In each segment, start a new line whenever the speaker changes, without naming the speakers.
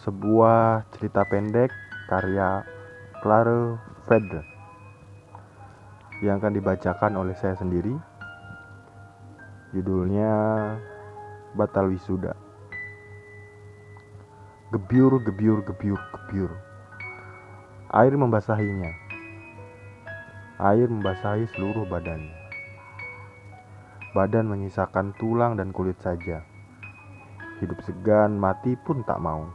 sebuah cerita pendek karya Claire Feder yang akan dibacakan oleh saya sendiri. Judulnya Batal Wisuda. Gebyur, gebyur, gebyur, gebyur. Air membasahinya. Air membasahi seluruh badannya. Badan menyisakan tulang dan kulit saja. Hidup segan, mati pun tak mau.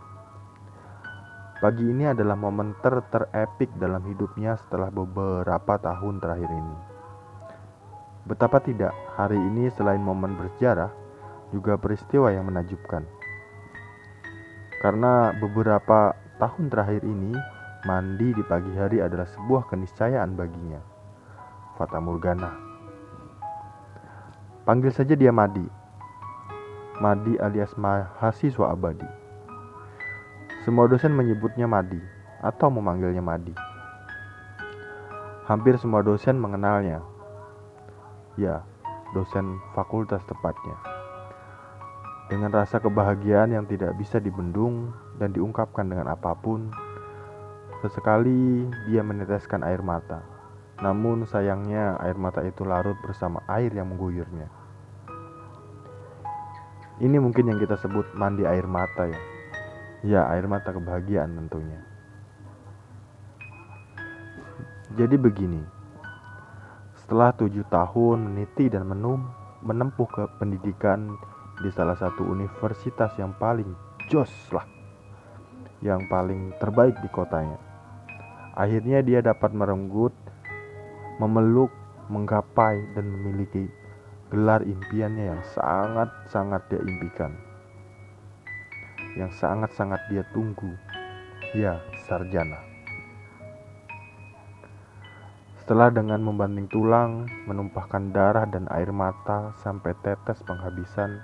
Pagi ini adalah momen terepik dalam hidupnya setelah beberapa tahun terakhir ini. Betapa tidak, hari ini selain momen bersejarah, juga peristiwa yang menakjubkan. Karena beberapa tahun terakhir ini, mandi di pagi hari adalah sebuah keniscayaan baginya. Fata Morgana. Panggil saja dia Madi. Madi alias mahasiswa abadi. Semua dosen menyebutnya Madi atau memanggilnya Madi. Hampir semua dosen mengenalnya. Ya, dosen fakultas tepatnya. Dengan rasa kebahagiaan yang tidak bisa dibendung dan diungkapkan dengan apapun, sesekali dia meneteskan air mata. Namun sayangnya air mata itu larut bersama air yang mengguyurnya. Ini mungkin yang kita sebut mandi air mata ya. Ya, air mata kebahagiaan tentunya. Jadi begini, setelah 7 tahun meniti dan menempuh ke pendidikan di salah satu universitas yang paling jos lah, yang paling terbaik di kotanya, akhirnya dia dapat merenggut, memeluk, menggapai, dan memiliki gelar impiannya yang sangat-sangat dia impikan, yang sangat-sangat dia tunggu, ya, sarjana. Setelah dengan membanting tulang, menumpahkan darah dan air mata sampai tetes penghabisan,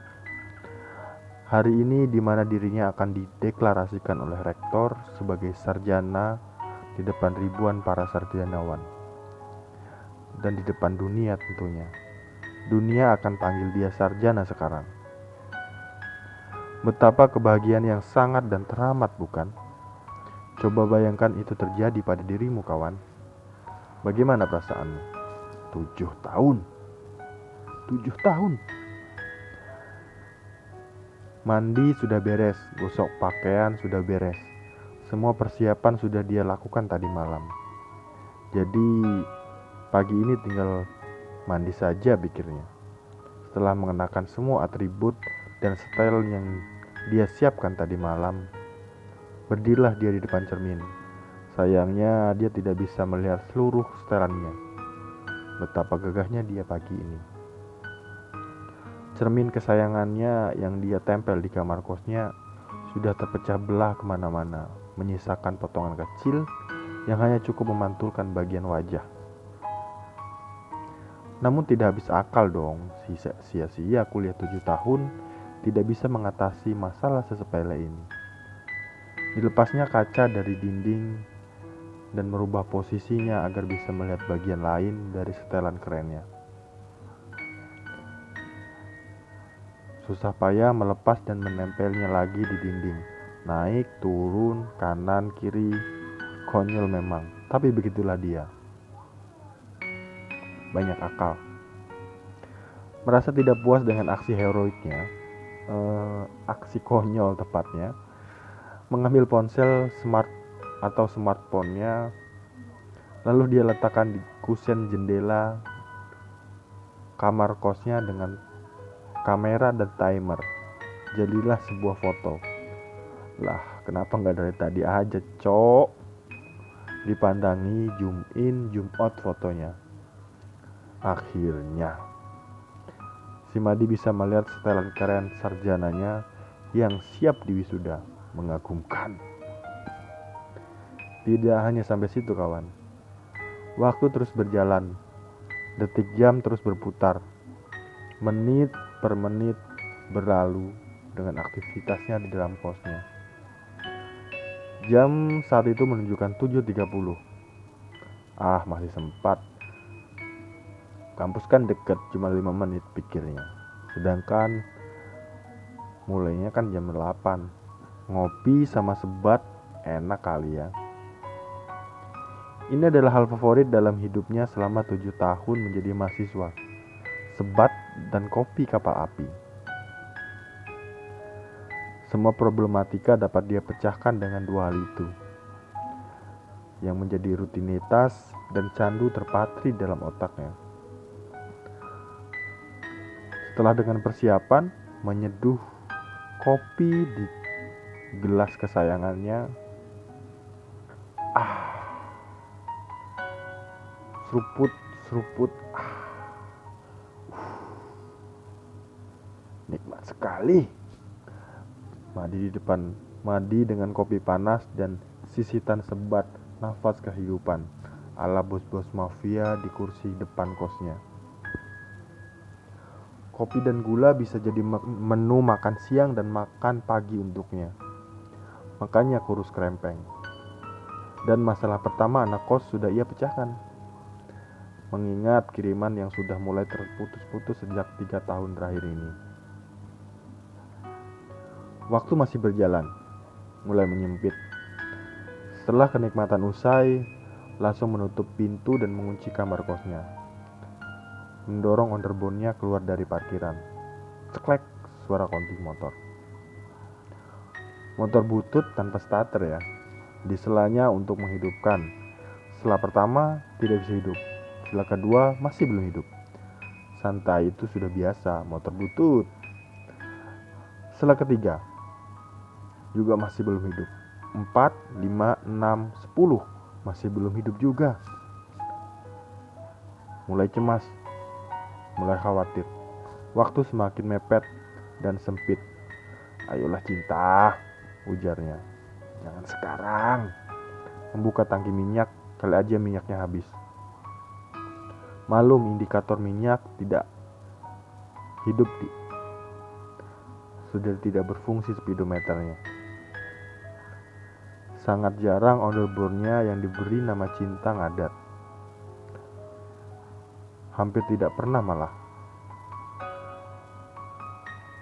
hari ini di mana dirinya akan dideklarasikan oleh rektor sebagai sarjana di depan ribuan para sarjanawan. Dan di depan dunia tentunya. Dunia akan panggil dia sarjana sekarang. Betapa kebahagiaan yang sangat dan teramat, bukan? Coba bayangkan itu terjadi pada dirimu, kawan. Bagaimana perasaanmu? 7 tahun. 7 tahun. Mandi sudah beres, gosok pakaian sudah beres. Semua persiapan sudah dia lakukan tadi malam. Jadi pagi ini tinggal mandi saja pikirnya. Setelah mengenakan semua atribut dan style yang dia siapkan tadi malam, berdirilah dia di depan cermin. Sayangnya dia tidak bisa melihat seluruh setelannya. Betapa gagahnya dia pagi ini. Cermin kesayangannya yang dia tempel di kamar kosnya sudah terpecah belah kemana-mana, menyisakan potongan kecil yang hanya cukup memantulkan bagian wajah. Namun tidak habis akal dong, sia-sia kuliah 7 tahun tidak bisa mengatasi masalah sesepele ini. Dilepasnya kaca dari dinding dan merubah posisinya agar bisa melihat bagian lain dari setelan kerennya. Susah payah melepas dan menempelnya lagi di dinding. Naik, turun, kanan, kiri. Konyol memang, tapi begitulah dia. Banyak akal. Merasa tidak puas dengan aksi heroiknya, aksi konyol tepatnya, mengambil ponsel smartphone-nya, lalu dia letakkan di kusen jendela kamar kosnya dengan kamera dan timer. Jadilah sebuah foto. Lah, kenapa nggak dari tadi aja, cok? Dipandangi, zoom in, zoom out fotonya. Akhirnya si Madi bisa melihat setelan keren sarjananya yang siap diwisuda. Mengagumkan. Tidak hanya sampai situ, kawan. Waktu terus berjalan. Detik jam terus berputar. Menit per menit berlalu dengan aktivitasnya di dalam kosnya. Jam saat itu menunjukkan 7.30. Masih sempat. Kampus kan deket, cuma 5 menit pikirnya. Sedangkan mulainya kan jam 8. Ngopi sama sebat enak kali ya. Ini adalah hal favorit dalam hidupnya selama 7 tahun menjadi mahasiswa. Sebat dan kopi kapal api. Semua problematika dapat dia pecahkan dengan dua hal itu, yang menjadi rutinitas dan candu terpatri dalam otaknya. Setelah dengan persiapan menyeduh kopi di gelas kesayangannya, seruput, nikmat sekali. Mandi dengan kopi panas dan sisitan sebat nafas kehidupan ala bos-bos mafia di kursi depan kosnya. Kopi dan gula bisa jadi menu makan siang dan makan pagi untuknya. Makanya kurus krempeng. Dan masalah pertama anak kos sudah ia pecahkan. Mengingat kiriman yang sudah mulai terputus-putus sejak 3 tahun terakhir ini. Waktu masih berjalan, mulai menyempit. Setelah kenikmatan usai, langsung menutup pintu dan mengunci kamar kosnya. Mendorong underbone-nya keluar dari parkiran. Ceklek, suara kunci motor. Motor butut tanpa starter ya. Diselanya untuk menghidupkan. Setelah pertama, tidak bisa hidup. Setelah kedua, masih belum hidup. Santai itu sudah biasa, motor butut. Setelah ketiga, juga masih belum hidup. 4, 5, 6, 10 masih belum hidup juga. Mulai cemas, mulai khawatir. Waktu semakin mepet dan sempit. Ayolah cinta, ujarnya. Jangan sekarang. Membuka tangki minyak, kali aja minyaknya habis. Malum indikator minyak tidak hidup sudah tidak berfungsi speedometernya. Sangat jarang underbone-nya yang diberi nama cinta ngadat. Hampir tidak pernah malah.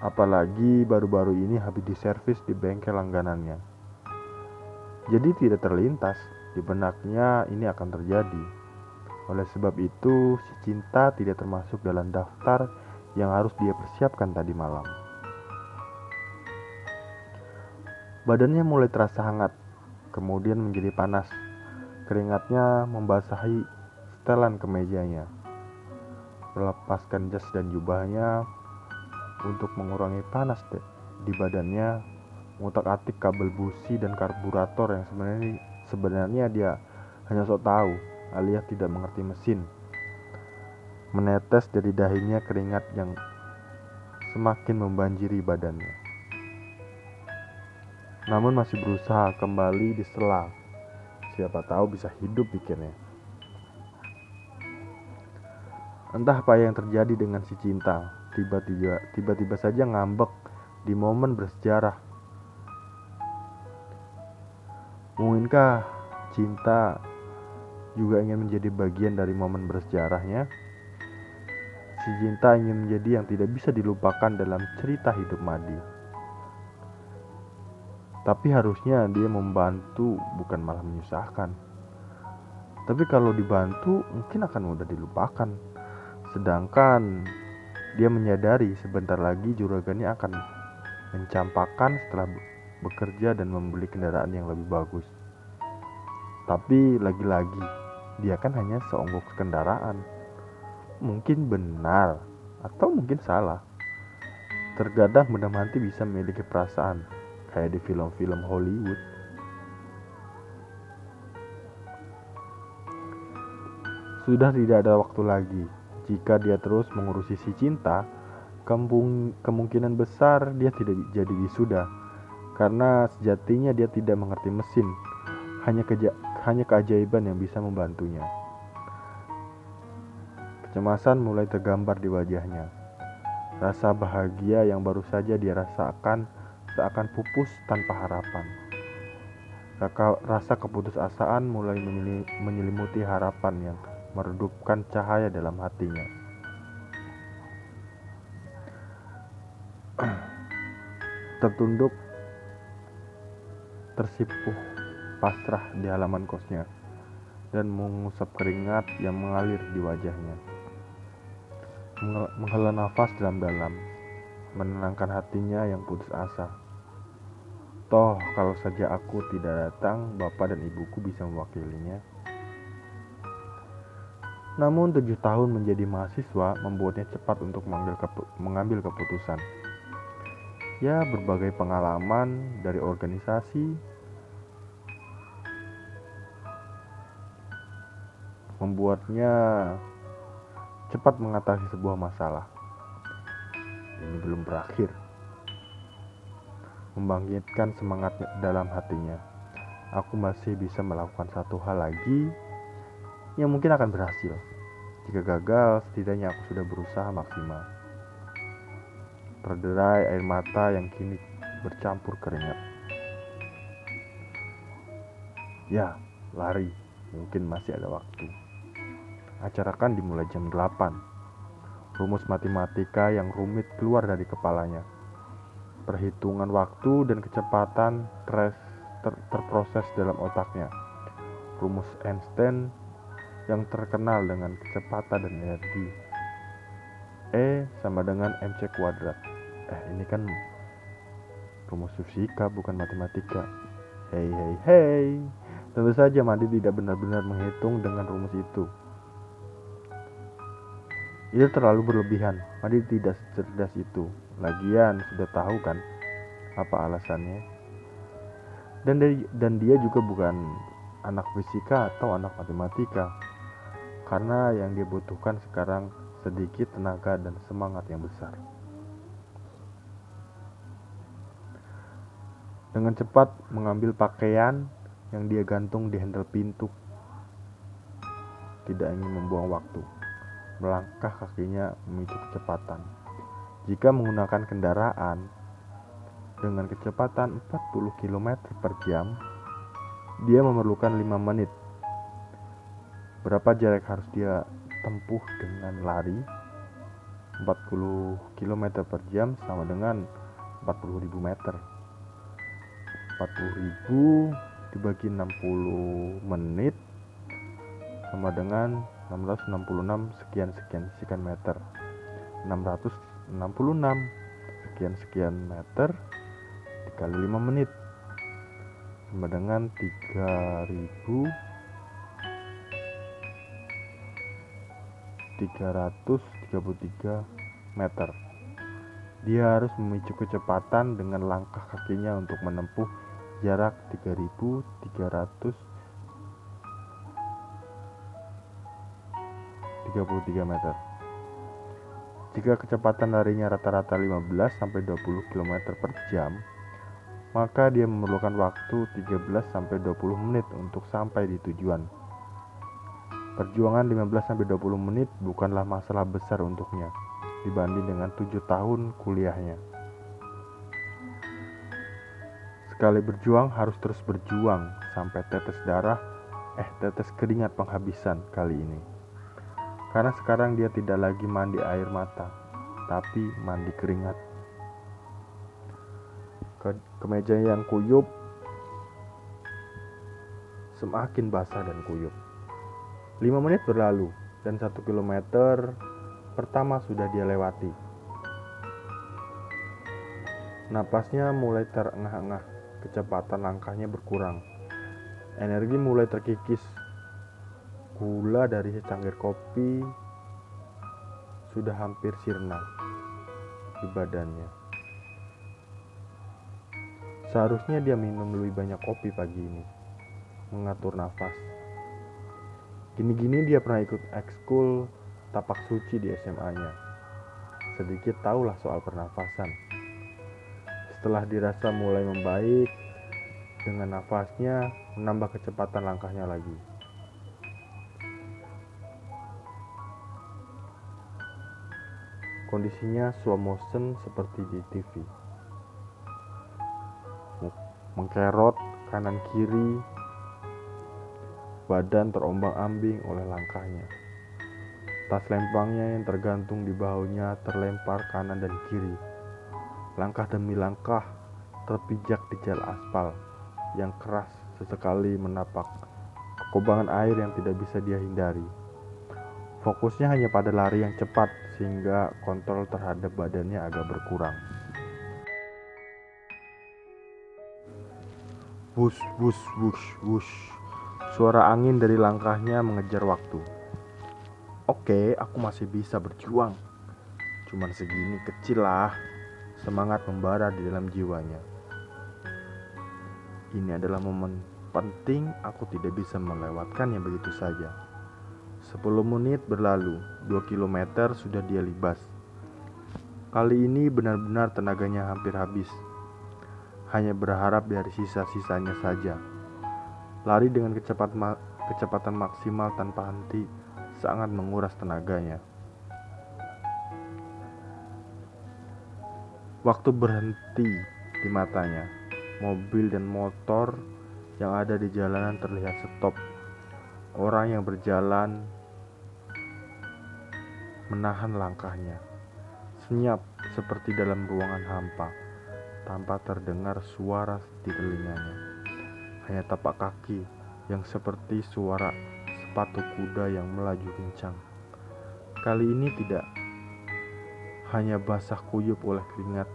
Apalagi baru-baru ini habis diservis di bengkel langganannya. Jadi tidak terlintas di benaknya ini akan terjadi. Oleh sebab itu, si cinta tidak termasuk dalam daftar yang harus dia persiapkan tadi malam. Badannya mulai terasa hangat, kemudian menjadi panas. Keringatnya membasahi setelan kemejanya. Melepaskan jas dan jubahnya untuk mengurangi panas di badannya, ngutak-atik kabel busi dan karburator yang sebenarnya dia hanya sok tahu alias tidak mengerti mesin. Menetes dari dahinya keringat yang semakin membanjiri badannya. Namun masih berusaha kembali disela. Siapa tahu bisa hidup, pikirnya. Entah apa yang terjadi dengan si cinta. Tiba-tiba saja ngambek di momen bersejarah. Mungkinkah cinta juga ingin menjadi bagian dari momen bersejarahnya? Si cinta ingin menjadi yang tidak bisa dilupakan dalam cerita hidup Madi. Tapi harusnya dia membantu, bukan malah menyusahkan. Tapi kalau dibantu mungkin akan mudah dilupakan. Sedangkan dia menyadari sebentar lagi juragannya akan mencampakkan setelah bekerja dan membeli kendaraan yang lebih bagus. Tapi lagi-lagi dia kan hanya seonggok kendaraan. Mungkin benar atau mungkin salah. Terkadang benda mati bisa memiliki perasaan, kayak di film-film Hollywood. Sudah tidak ada waktu lagi. Jika dia terus mengurusi si cinta, kemungkinan besar dia tidak jadi wisuda. Karena sejatinya dia tidak mengerti mesin. Hanya keajaiban yang bisa membantunya. Kecemasan mulai tergambar di wajahnya. Rasa bahagia yang baru saja dia rasakan seakan pupus tanpa harapan. Rasa keputusasaan mulai menyelimuti harapan yang meredupkan cahaya dalam hatinya. Tertunduk tersipuh pasrah di halaman kosnya dan mengusap keringat yang mengalir di wajahnya. Menghela nafas dalam-dalam, menenangkan hatinya yang putus asa. Toh, kalau saja aku tidak datang, bapak dan ibuku bisa mewakilinya. Namun 7 tahun menjadi mahasiswa membuatnya cepat untuk mengambil keputusan. Ya, berbagai pengalaman dari organisasi membuatnya cepat mengatasi sebuah masalah. Ini belum berakhir. Membangkitkan semangat dalam hatinya. Aku masih bisa melakukan satu hal lagi yang mungkin akan berhasil. Jika gagal, setidaknya aku sudah berusaha maksimal. Terderai air mata yang kini bercampur keringat. Ya, lari. Mungkin masih ada waktu. Acara kan dimulai jam 8. Rumus matematika yang rumit keluar dari kepalanya. Perhitungan waktu dan kecepatan terproses dalam otaknya. Rumus Einstein yang terkenal dengan kecepatan dan energi. E sama dengan mc kuadrat. Ini kan rumus fisika bukan matematika. Hei. Tentu saja Madi tidak benar-benar menghitung dengan rumus itu. Itu terlalu berlebihan. Madi tidak secerdas itu. Lagian sudah tahu kan apa alasannya. Dan dia juga bukan anak fisika atau anak matematika. Karena yang dia butuhkan sekarang sedikit tenaga dan semangat yang besar. Dengan cepat mengambil pakaian yang dia gantung di handle pintu. Tidak ingin membuang waktu. Melangkah kakinya memicu kecepatan. Jika menggunakan kendaraan dengan kecepatan 40 km per jam, dia memerlukan 5 menit. Berapa jarak harus dia tempuh dengan lari? 40 km per jam sama dengan 40.000 meter. 40.000 dibagi 60 menit sama dengan 666 sekian meter. 666 sekian meter dikali 5 menit sama dengan 3.333 meter. Dia harus memicu kecepatan dengan langkah kakinya untuk menempuh jarak 3.333 meter. Jika kecepatan larinya rata-rata 15-20 km per jam, maka dia memerlukan waktu 13-20 menit untuk sampai di tujuan. Perjuangan 15-20 menit bukanlah masalah besar untuknya dibanding dengan 7 tahun kuliahnya. Sekali berjuang harus terus berjuang sampai tetes keringat penghabisan kali ini. Karena sekarang dia tidak lagi mandi air mata, tapi mandi keringat. Kemeja yang kuyup semakin basah dan kuyup. 5 menit berlalu dan 1 kilometer pertama sudah dia lewati. Napasnya mulai terengah-engah, kecepatan langkahnya berkurang. Energi mulai terkikis. Gula dari secangkir kopi sudah hampir sirna di badannya. Seharusnya dia minum lebih banyak kopi pagi ini, mengatur nafas. Gini-gini dia pernah ikut ekskul tapak suci di SMA-nya. Sedikit tahulah soal pernafasan. Setelah dirasa mulai membaik, dengan nafasnya menambah kecepatan langkahnya lagi. Kondisinya slow motion seperti di TV. Mengkerot kanan kiri, badan terombang-ambing oleh langkahnya. Tas lempangnya yang tergantung di bahunya terlempar kanan dan kiri. Langkah demi langkah terpijak di jal aspal. yang keras sesekali menapak kubangan air yang tidak bisa dia hindari. Fokusnya hanya pada lari yang cepat sehingga kontrol terhadap badannya agak berkurang. Wush, wush, wush, wush. Suara angin dari langkahnya mengejar waktu. Oke, aku masih bisa berjuang. Cuman segini kecil lah. Semangat membara di dalam jiwanya. Ini adalah momen penting, aku tidak bisa melewatkannya begitu saja. 10 menit berlalu, 2 kilometer sudah dia libas. Kali ini benar-benar tenaganya hampir habis. Hanya berharap dari sisa-sisanya saja. Lari dengan kecepatan maksimal tanpa henti sangat menguras tenaganya. Waktu berhenti di matanya. Mobil dan motor yang ada di jalanan terlihat stop. Orang yang berjalan menahan langkahnya. Senyap seperti dalam ruangan hampa, tanpa terdengar suara di telinganya. Hanya tapak kaki yang seperti suara sepatu kuda yang melaju kencang. Kali ini tidak hanya basah kuyup oleh keringat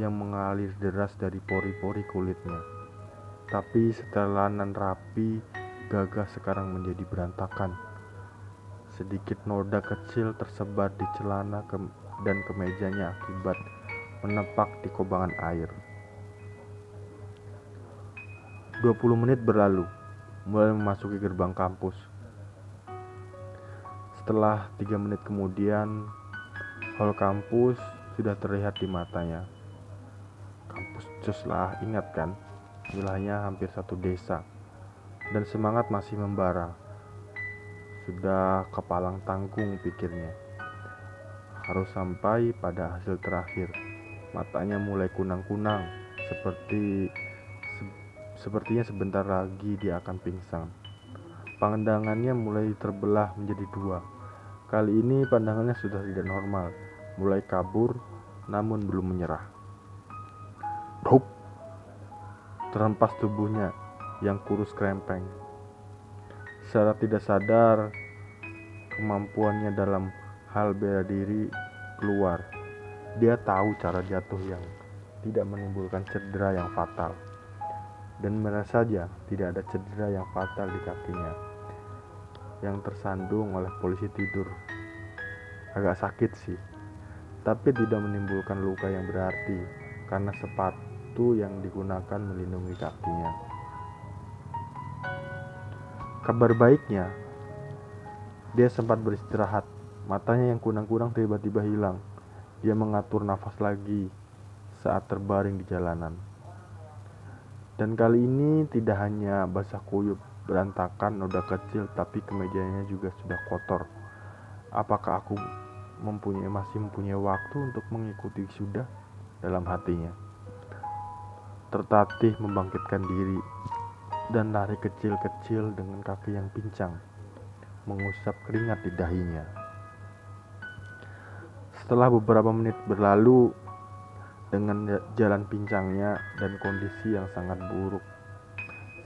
yang mengalir deras dari pori-pori kulitnya, tapi setelan rapi gagah sekarang menjadi berantakan. Sedikit noda kecil tersebar di celana dan kemejanya akibat menepak di kubangan air. 20 menit berlalu, mulai memasuki gerbang kampus. Setelah 3 menit kemudian, hall kampus sudah terlihat di matanya. Kampus cus lah, ingat kan? Wilayahnya hampir satu desa. Dan semangat masih membara. Sudah kepalang tanggung pikirnya. Harus sampai pada hasil terakhir. Matanya mulai kunang-kunang, sepertinya sebentar lagi dia akan pingsan. Pandangannya mulai terbelah menjadi dua. Kali ini pandangannya sudah tidak normal, mulai kabur namun belum menyerah. Hup! Terhempas tubuhnya yang kurus krempeng. Secara tidak sadar, kemampuannya dalam hal bela diri keluar. Dia tahu cara jatuh yang tidak menimbulkan cedera yang fatal. Dan benar saja tidak ada cedera yang fatal di kakinya yang tersandung oleh polisi tidur. Agak sakit sih, tapi tidak menimbulkan luka yang berarti karena sepatu yang digunakan melindungi kakinya. Kabar baiknya, dia sempat beristirahat. Matanya yang kunang-kunang tiba-tiba hilang. Dia mengatur nafas lagi saat terbaring di jalanan. Dan kali ini tidak hanya basah kuyup, berantakan, noda kecil, tapi kemejanya juga sudah kotor. Apakah aku masih mempunyai waktu untuk mengikuti sudah? Dalam hatinya. Tertatih membangkitkan diri dan lari kecil-kecil dengan kaki yang pincang, mengusap keringat di dahinya. Setelah beberapa menit berlalu dengan jalan pincangnya dan kondisi yang sangat buruk,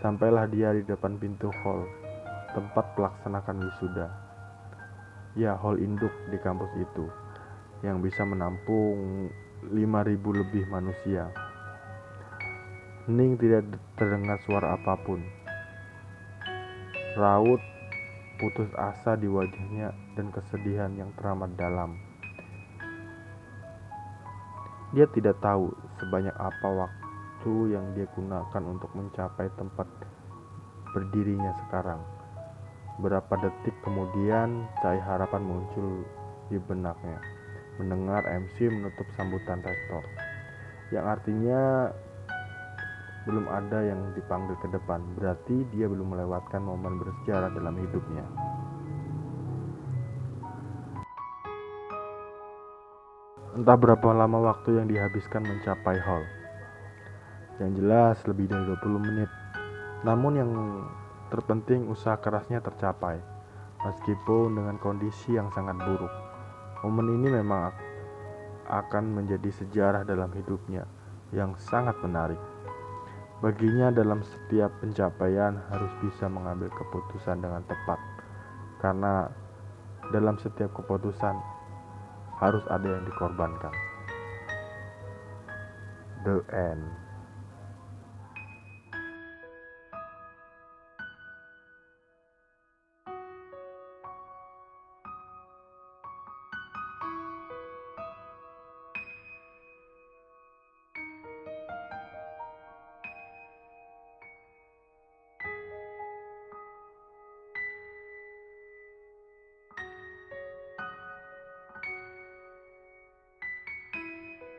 sampailah dia di depan pintu hall tempat pelaksanakan wisuda. Ya, hall induk di kampus itu yang bisa menampung 5.000 lebih manusia. Hening, tidak terdengar suara apapun. Raut putus asa di wajahnya dan kesedihan yang teramat dalam. Dia tidak tahu sebanyak apa waktu yang dia gunakan untuk mencapai tempat berdirinya sekarang. Berapa detik kemudian cahaya harapan muncul di benaknya mendengar MC menutup sambutan rektor, yang artinya belum ada yang dipanggil ke depan. Berarti dia belum melewatkan momen bersejarah dalam hidupnya. Entah berapa lama waktu yang dihabiskan mencapai hall. Yang jelas lebih dari 20 menit. Namun yang terpenting usaha kerasnya tercapai, meskipun dengan kondisi yang sangat buruk. Momen ini memang akan menjadi sejarah dalam hidupnya yang sangat menarik. Baginya dalam setiap pencapaian harus bisa mengambil keputusan dengan tepat, karena dalam setiap keputusan harus ada yang dikorbankan. The end.